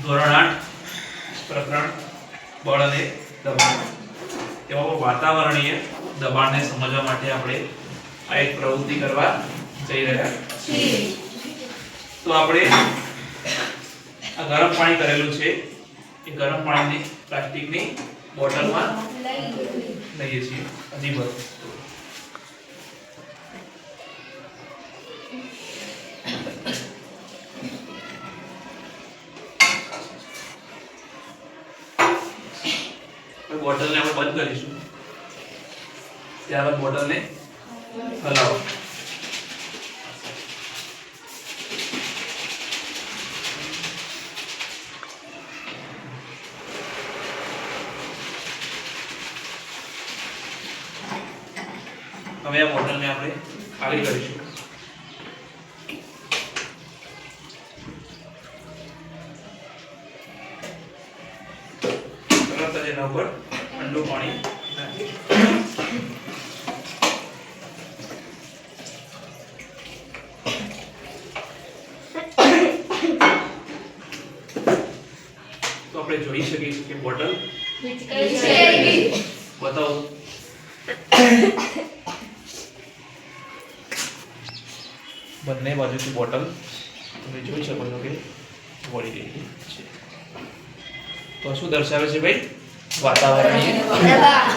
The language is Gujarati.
ધોરણ 8 પ્રકરણ બળ અને દબાણ તેમાં વાતાવરણીય દબાણને સમજવા માટે આપણે આ એક પ્રવૃત્તિ કરવા જઈ રહ્યા છીએ. તો આપણે આ ગરમ પાણી કરેલું છે એ ગરમ પાણીને પ્લાસ્ટિકની બોટલમાં લઈએ છીએ. હજી ભર બોટલને આપણે બંધ કરીશું. ત્યારબાદ બોટલને હલાવો. હવે આ બોટલને આપણે ખાલી કરીશું. તરત જ એના ઉપર ઠંડુ પાણી નાખીએ. તો આપણે જોઈ શકીએ છીએ કે બોટલ બતાવો. બંને બાજુથી બોટલ તમે જોઈ શકો છો કે વળી ગઈ છે. તો શું દર્શાવે છે ભાઈ? વાતાવરણીય દબાણ.